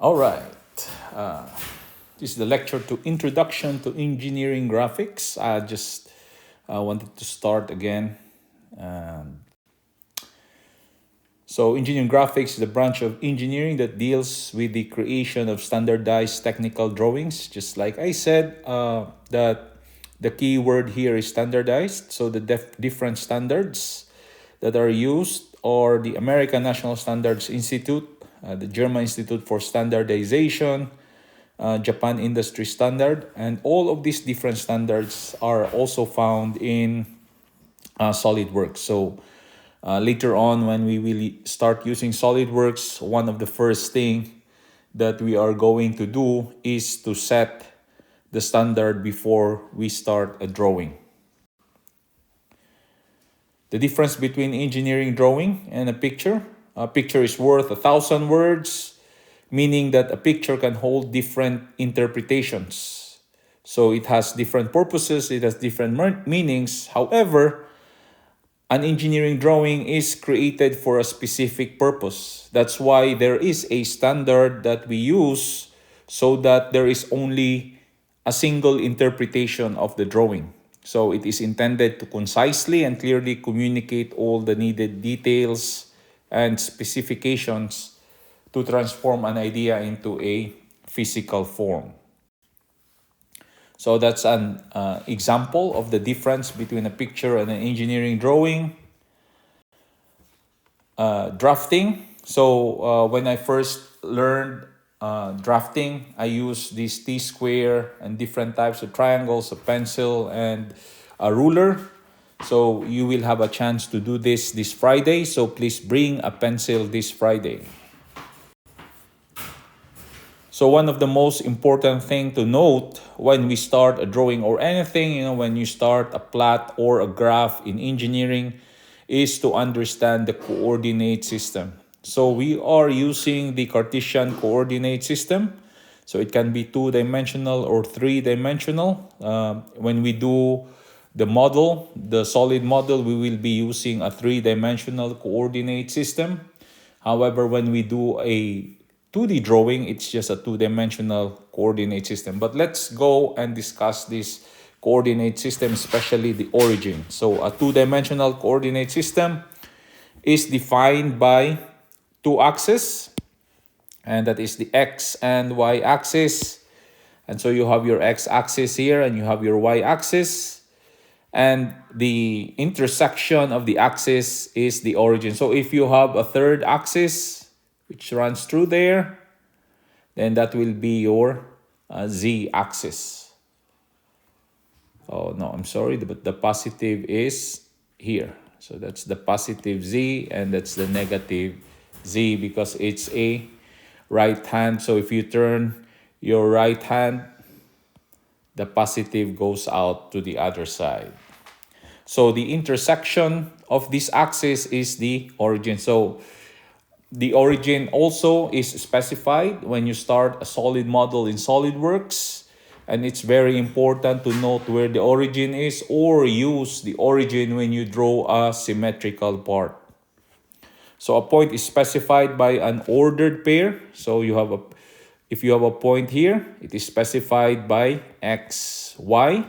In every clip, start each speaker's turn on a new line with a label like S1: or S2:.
S1: All right. Uh, this is the lecture to Introduction to Engineering Graphics. I just wanted to start again. So engineering graphics is the branch of engineering that deals with the creation of standardized technical drawings. Just like I said, that the key word here is standardized. So the different standards that are used are the American National Standards Institute, the German Institute for Standardization, Japan Industry Standard, and all of these different standards are also found in SolidWorks. So later on, when we will start using SolidWorks, one of the first thing that we are going to do is to set the standard before we start a drawing. The difference between engineering drawing and a picture is worth 1,000 words, meaning that a picture can hold different interpretations. So it has different purposes, it has different meanings. However, an engineering drawing is created for a specific purpose. That's why there is a standard that we use so that there is only a single interpretation of the drawing. So it is intended to concisely and clearly communicate all the needed details and specifications to transform an idea into a physical form. So that's an example of the difference between a picture and an engineering drawing. Drafting. So when I first learned drafting, I used this T-square and different types of triangles, a pencil and a ruler. So you will have a chance to do this Friday. So please bring a pencil this Friday. So one of the most important thing to note when we start a drawing or anything, when you start a plot or a graph in engineering, is to understand the coordinate system. So we are using the Cartesian coordinate system. So it can be 2-dimensional or 3-dimensional. When we do the model, the solid model, we will be using a 3-dimensional coordinate system. However, when we do a 2D drawing, it's just a 2-dimensional coordinate system. But let's go and discuss this coordinate system, especially the origin. So a 2-dimensional coordinate system is defined by 2 axes, and that is the X and Y axis. And so you have your X axis here and you have your Y axis, and the intersection of the axis is the origin. So if you have a third axis which runs through there, then that will be your Z axis. Oh no, I'm sorry, but the positive is here. So that's the positive Z and that's the negative Z because it's a right hand. So if you turn your right hand, the positive goes out to the other side. So the intersection of this axis is the origin. So the origin also is specified when you start a solid model in SolidWorks. And it's very important to note where the origin is or use the origin when you draw a symmetrical part. So a point is specified by an ordered pair. So if you have a point here, it is specified by X, Y.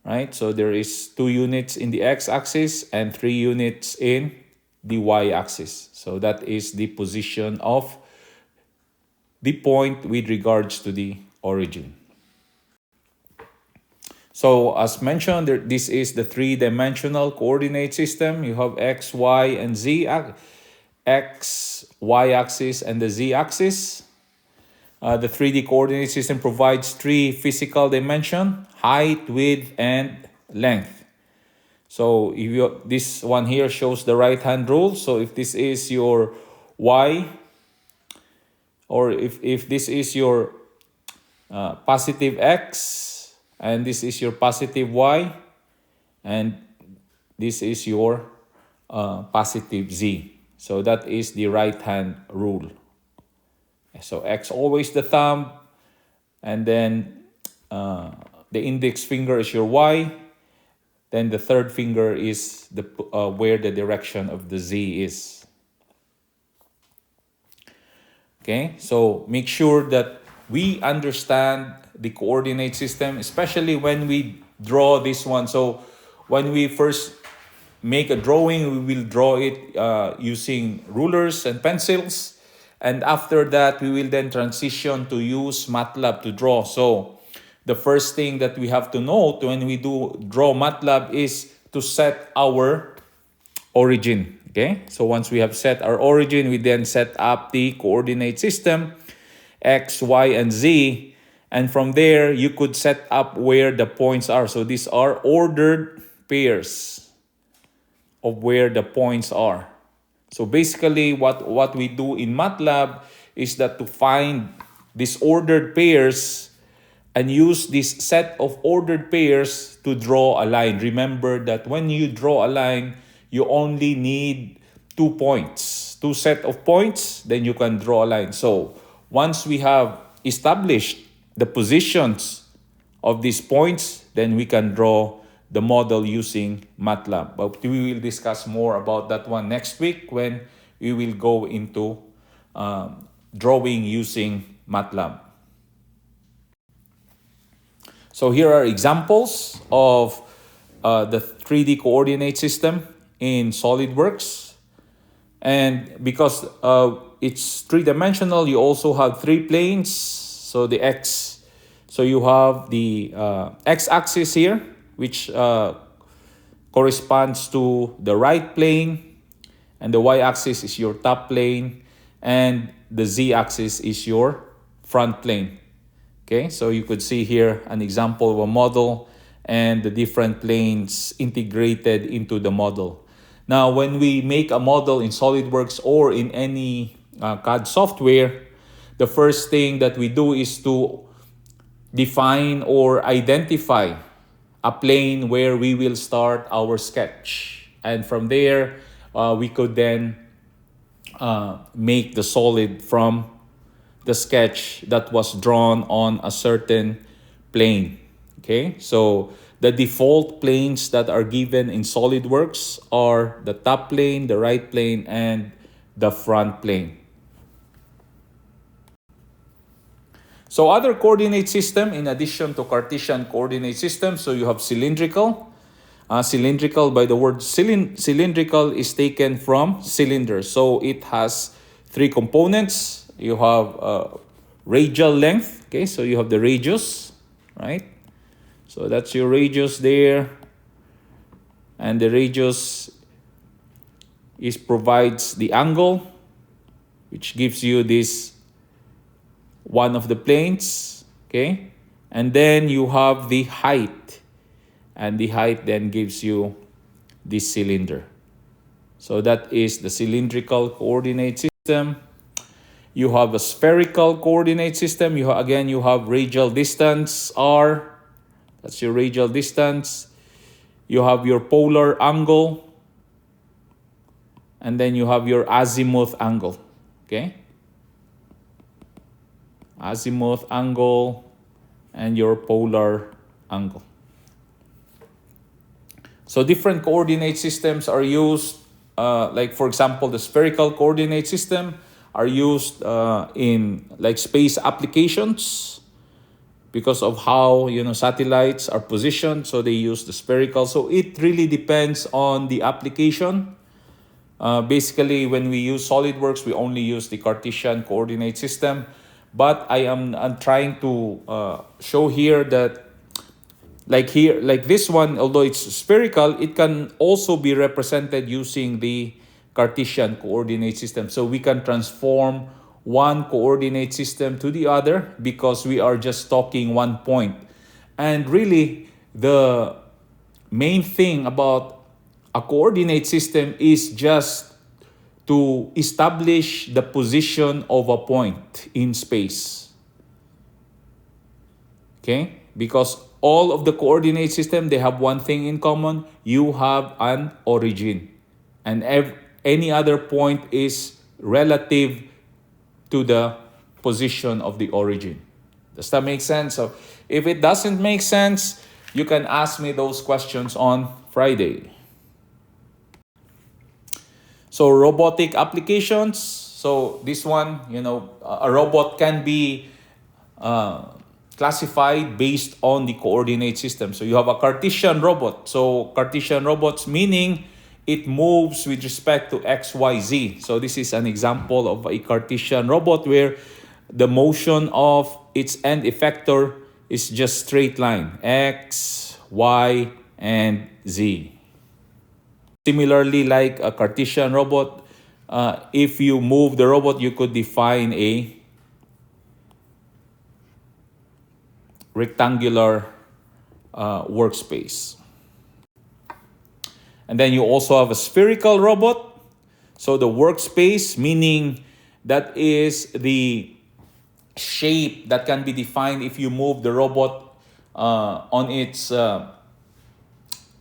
S1: Right? So there is 2 units in the X-axis and 3 units in the Y-axis. So that is the position of the point with regards to the origin. So as mentioned, this is the 3-dimensional coordinate system. You have X, Y, and Z, X, Y-axis, and the Z-axis. The 3D coordinate system provides 3 physical dimensions: height, width, and length. So this one here shows the right-hand rule. So if this is your Y, or if this is your positive X, and this is your positive Y, and this is your positive Z. So that is the right-hand rule. So X always the thumb, and then the index finger is your Y. Then the third finger is where the direction of the Z is. Okay, so make sure that we understand the coordinate system, especially when we draw this one. So when we first make a drawing, we will draw it using rulers and pencils. And after that, we will then transition to use MATLAB to draw. So the first thing that we have to note when we do draw MATLAB is to set our origin. Okay, so once we have set our origin, we then set up the coordinate system, X, Y, and Z. And from there, you could set up where the points are. So these are ordered pairs of where the points are. So basically, what we do in MATLAB is that to find disordered pairs and use this set of ordered pairs to draw a line. Remember that when you draw a line, you only need 2 points, 2 set of points, then you can draw a line. So once we have established the positions of these points, then we can draw the model using MATLAB. But we will discuss more about that one next week when we will go into drawing using MATLAB. So here are examples of the 3D coordinate system in SolidWorks. And because it's three-dimensional, you also have 3 planes. So the X, so you have the X-axis here, which corresponds to the right plane, and the Y-axis is your top plane, and the Z-axis is your front plane. Okay, so you could see here an example of a model and the different planes integrated into the model. Now, when we make a model in SolidWorks or in any CAD software, the first thing that we do is to define or identify a plane where we will start our sketch. And from there, we could then make the solid from the sketch that was drawn on a certain plane. Okay, so the default planes that are given in SolidWorks are the top plane, the right plane, and the front plane. So other coordinate system in addition to Cartesian coordinate system, so you have cylindrical. Cylindrical, by the word cylindrical, is taken from cylinder. So it has 3 components. You have radial length. Okay, so you have the radius, right? So that's your radius there. And the radius provides the angle, which gives you this one of the planes. Okay, and then you have the height. And the height then gives you this cylinder. So that is the cylindrical coordinate system. You have a spherical coordinate system. You have radial distance, R. That's your radial distance. You have your polar angle. And then you have your azimuth angle. Okay? Azimuth angle and your polar angle. So different coordinate systems are used, like for example, the spherical coordinate system are used in like space applications because of how satellites are positioned. So they use the spherical. So it really depends on the application. Basically, when we use SolidWorks, we only use the Cartesian coordinate system. But I'm trying to show here that like this one, although it's spherical, it can also be represented using the Cartesian coordinate system. So we can transform one coordinate system to the other because we are just talking one point. And really, the main thing about a coordinate system is just to establish the position of a point in space. Okay? Because all of the coordinate system, they have one thing in common. You have an origin. And any other point is relative to the position of the origin. Does that make sense? So if it doesn't make sense, you can ask me those questions on Friday. So robotic applications. So this one, a robot can be classified based on the coordinate system. So you have a Cartesian robot. So Cartesian robots meaning it moves with respect to x, y, z. So this is an example of a Cartesian robot where the motion of its end effector is just straight line, x, y, and z. Similarly, like a Cartesian robot, if you move the robot, you could define a rectangular workspace. And then you also have a spherical robot. So the workspace, meaning that is the shape that can be defined if you move the robot on its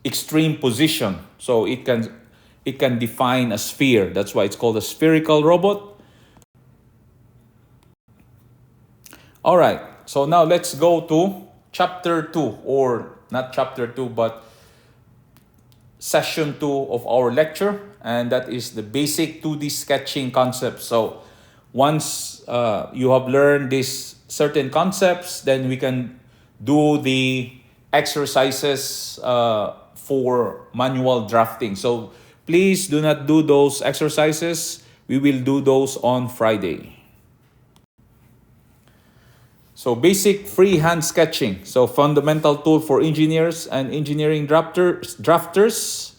S1: extreme position. So it can define a sphere. That's why it's called a spherical robot. All right. So now let's go to chapter 2, or not chapter 2, but session 2 of our lecture, and that is the basic 2D sketching concept. So once you have learned these certain concepts, then we can do the exercises for manual drafting. So please do not do those exercises. We will do those on Friday. So basic freehand sketching. So fundamental tool for engineers and engineering drafters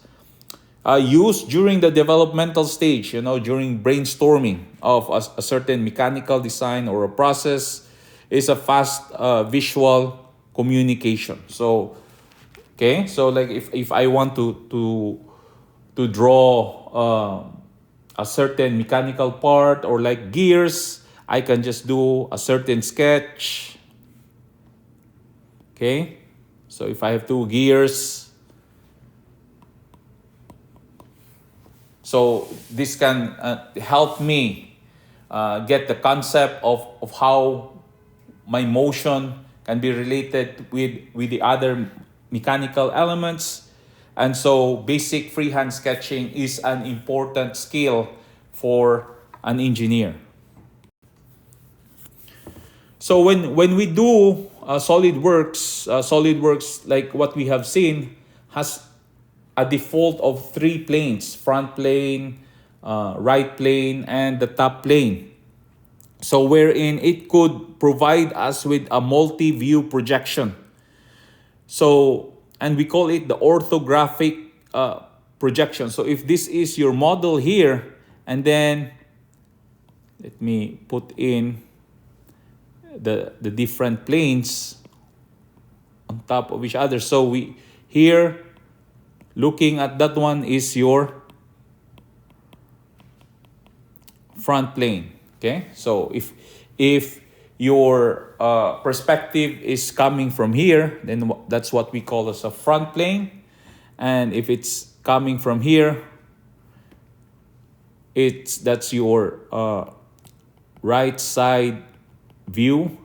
S1: used during the developmental stage, during brainstorming of a certain mechanical design or a process, is a fast visual communication. So, okay, so like if I want to draw a certain mechanical part or like gears, I can just do a certain sketch. Okay, so if I have 2 gears, so this can help me get the concept of how my motion can be related with the other mechanical elements. And so basic freehand sketching is an important skill for an engineer. So when we do SolidWorks, like what we have seen, has a default of 3 planes: front plane, right plane, and the top plane. So wherein it could provide us with a multi-view projection. So, and we call it the orthographic projection. So if this is your model here, and then let me put in the different planes on top of each other. So we here, looking at that one, is your front plane. Okay, so if your perspective is coming from here, then that's what we call as a front plane. And if it's coming from here, that's your right side view.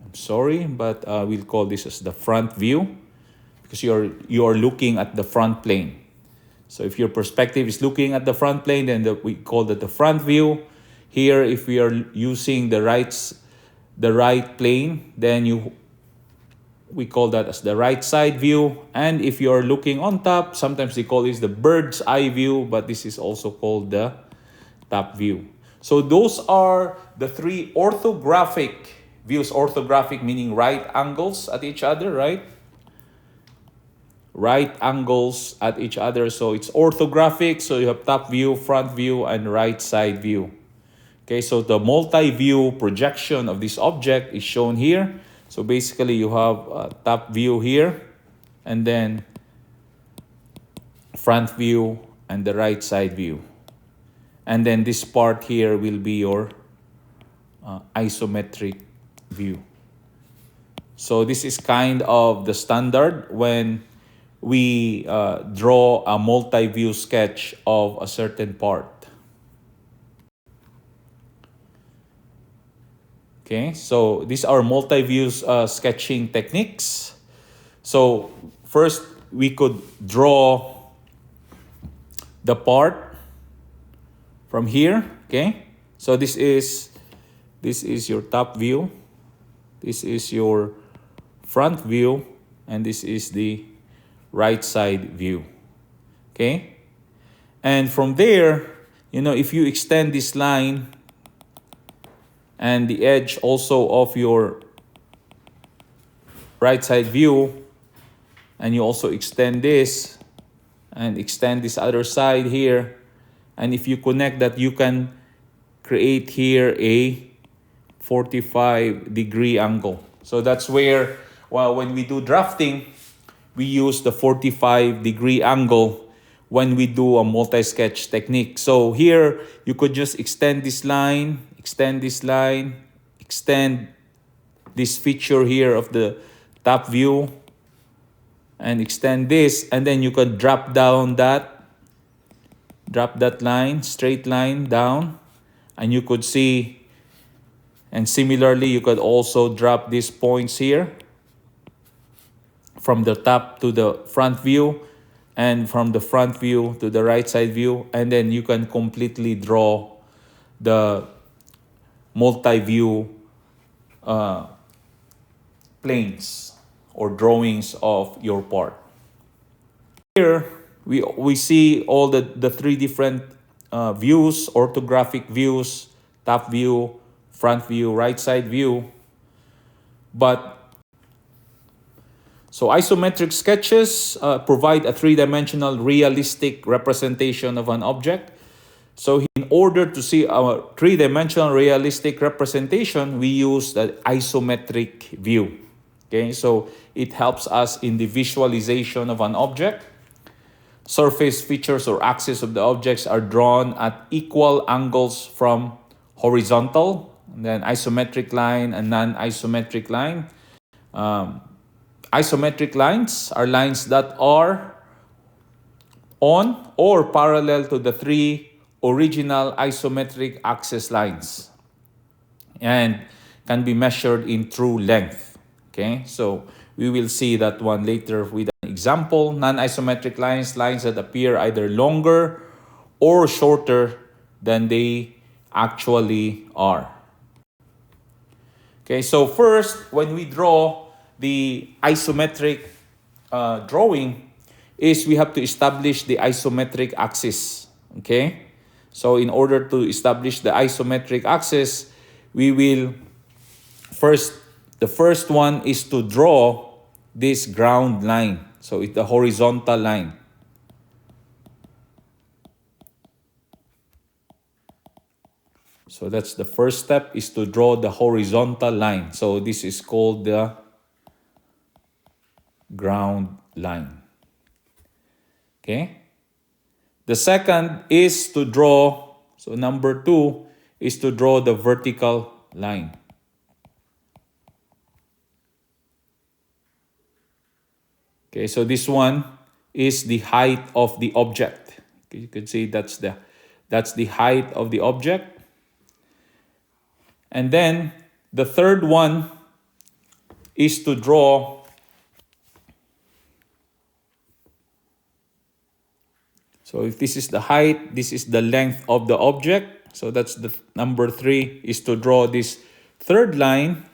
S1: I'm sorry, but we'll call this as the front view, because you're looking at the front plane. So if your perspective is looking at the front plane, then we call that the front view. Here, if we are using the right plane, then we call that as the right side view. And if you are looking on top, sometimes they call this the bird's eye view, but this is also called the top view. So those are the 3 orthographic views. Orthographic meaning right angles at each other, right? Right angles at each other. So it's orthographic. So you have top view, front view, and right side view. Okay, so the multi-view projection of this object is shown here. So basically you have a top view here, and then front view and the right side view. And then this part here will be your isometric view. So this is kind of the standard when we draw a multi-view sketch of a certain part. Okay, so these are multi-view sketching techniques. So first, we could draw the part from here, okay? So this is your top view, this is your front view, and this is the right side view. Okay? And from there, if you extend this line and the edge also of your right side view, and you also extend this and extend this other side here, and if you connect that, you can create here a 45-degree angle. So that's where, when we do drafting, we use the 45-degree angle when we do a multi-sketch technique. So here, you could just extend this line, extend this line, extend this feature here of the top view, and extend this, and then you can drop that line, straight line down, and you could see, and similarly, you could also drop these points here from the top to the front view, and from the front view to the right side view, and then you can completely draw the multi-view planes or drawings of your part. Here, we see all the three different views, orthographic views, top view, front view, right side view. So isometric sketches provide a three-dimensional realistic representation of an object. So in order to see our three-dimensional realistic representation, we use the isometric view. Okay, so it helps us in the visualization of an object. Surface features or axes of the objects are drawn at equal angles from horizontal, and then isometric line and non-isometric line. Isometric lines are lines that are on or parallel to the three original isometric axis lines and can be measured in true length. Okay, so we will see that one later with an example. Non-isometric lines that appear either longer or shorter than they actually are. Okay, so first, when we draw the isometric drawing, is we have to establish the isometric axis. Okay, so in order to establish the isometric axis, we will the first one is to draw this ground line. So it's the horizontal line. So that's the first step, is to draw the horizontal line. So this is called the ground line. Okay. The second is to draw, so number 2 is to draw the vertical line. Okay, so this one is the height of the object. Okay, you can see that's the height of the object. And then the third one is to draw so if this is the height, this is the length of the object. So that's the number 3 is to draw this third line.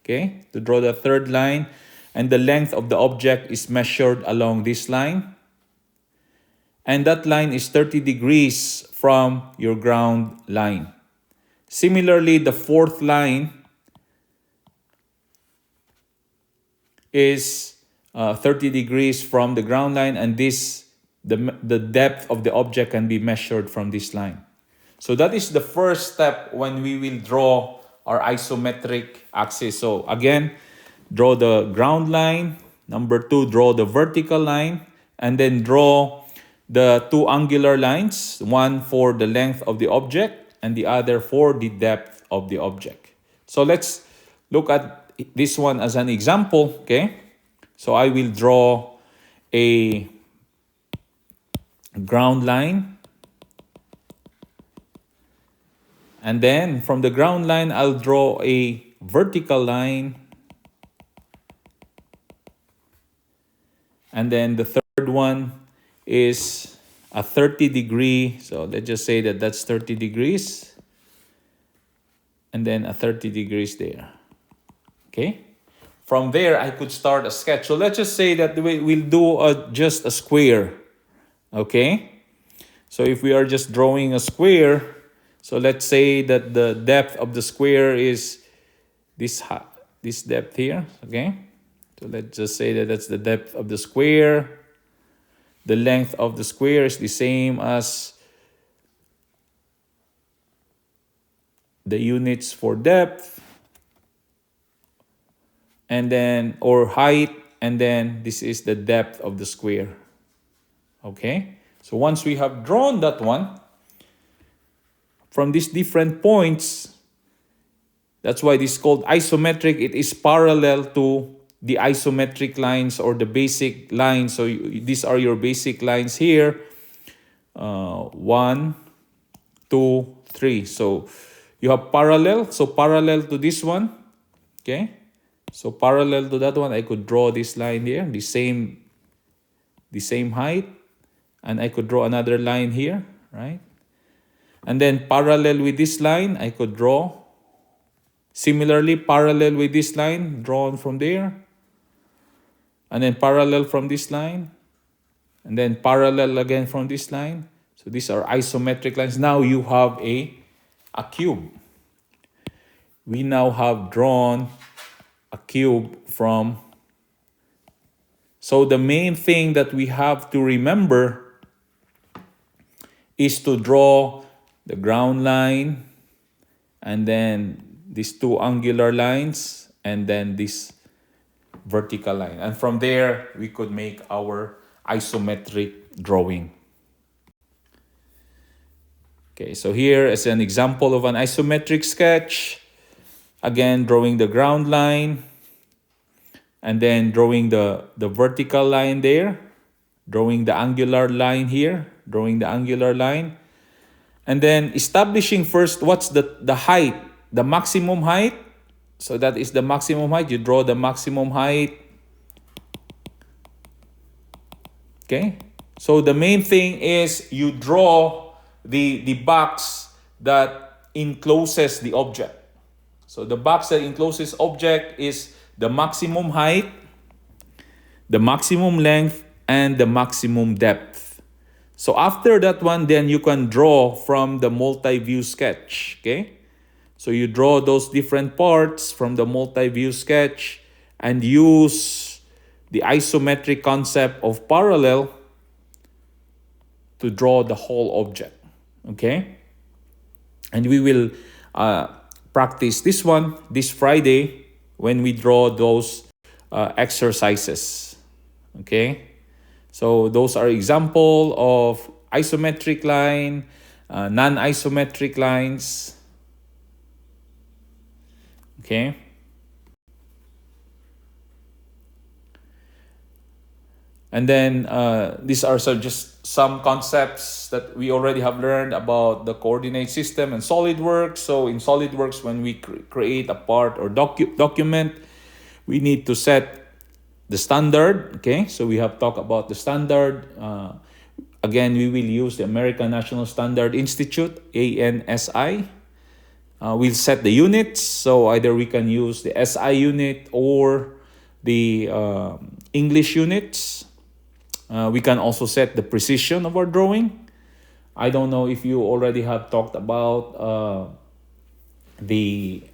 S1: Okay, to draw the third line, and the length of the object is measured along this line. And that line is 30 degrees from your ground line. Similarly, the fourth line is 30 degrees from the ground line, and the depth of the object can be measured from this line. So that is the first step when we will draw our isometric axis. So again, draw the ground line. Number 2, draw the vertical line, and then draw the two angular lines, one for the length of the object and the other for the depth of the object. So let's look at this one as an example. Okay, so I will draw a ground line, and then from the ground line I'll draw a vertical line, and then the third one is a 30 degree. So let's just say that that's 30 degrees. and then a 30 degrees there. Okay. From there, I could start a sketch. So let's just say that we'll do just a square. Okay. So if we are just drawing a square, so let's say that the depth of the square is this depth here. Okay. So let's just say that that's the depth of the square. The length of the square is the same as the units for depth, and then, or height, and then this is the depth of the square. Okay, so once we have drawn that one, from these different points, that's why this is called isometric. It is parallel to the isometric lines or the basic lines. So these are your basic lines here. 1, 2, 3. So you have parallel. So parallel to this one. Okay. So parallel to that one, I could draw this line here, the same height. And I could draw another line here, right? And then parallel with this line, I could draw. Similarly, parallel with this line, drawn from there. And then parallel from this line. And then parallel again from this line. So these are isometric lines. Now you have a cube. We now have drawn a cube from. So the main thing that we have to remember is to draw the ground line, and then these two angular lines, and then this vertical line. And from there, we could make our isometric drawing. Okay, so here is an example of an isometric sketch. Again, drawing the ground line, and then drawing the vertical line there, drawing the angular line here, drawing the angular line, and then establishing first what's the height, the maximum height. So that is the maximum height. You draw the maximum height. Okay. So the main thing is you draw the box that encloses the object. So the box that encloses object is the maximum height, the maximum length, and the maximum depth. So after that one, then you can draw from the multi-view sketch. Okay. So you draw those different parts from the multi-view sketch and use the isometric concept of parallel to draw the whole object. Okay. And we will practice this one this Friday when we draw those exercises. Okay. So those are example of isometric line, non-isometric lines. Okay. And then these are just some concepts that we already have learned about the coordinate system and SolidWorks. So in SolidWorks, when we create a part or document, we need to set the standard. Okay, so we have talked about the standard. Again, we will use the American National Standard Institute, ANSI. We'll set the units. So either we can use the SI unit or the English units. We can also set the precision of our drawing. I don't know if you already have talked about the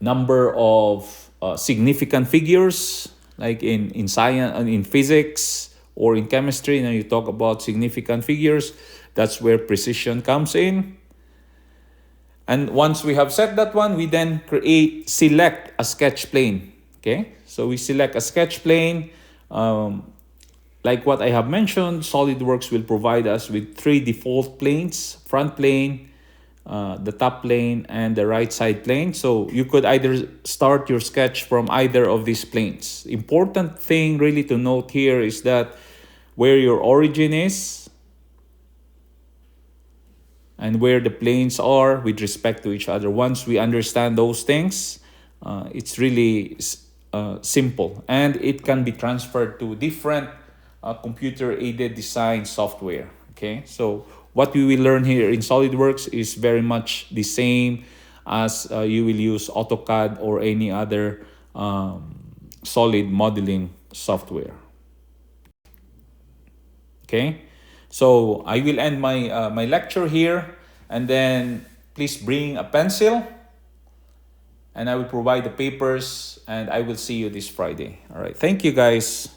S1: number of significant figures, like in science and in physics or in chemistry. Now you talk about significant figures. That's where precision comes in. And once we have set that one, we then select a sketch plane. Okay, so we select a sketch plane. Like what I have mentioned, SolidWorks will provide us with 3 default planes: front plane, the top plane, and the right side plane. So you could either start your sketch from either of these planes. Important thing really to note here is that where your origin is and where the planes are with respect to each other. Once we understand those things, it's really simple, and it can be transferred to different computer-aided design software. Okay, so what we will learn here in SolidWorks is very much the same as you will use AutoCAD or any other solid modeling software. Okay, so I will end my lecture here, and then please bring a pencil, and I will provide the papers, and I will see you this Friday. All right, thank you guys.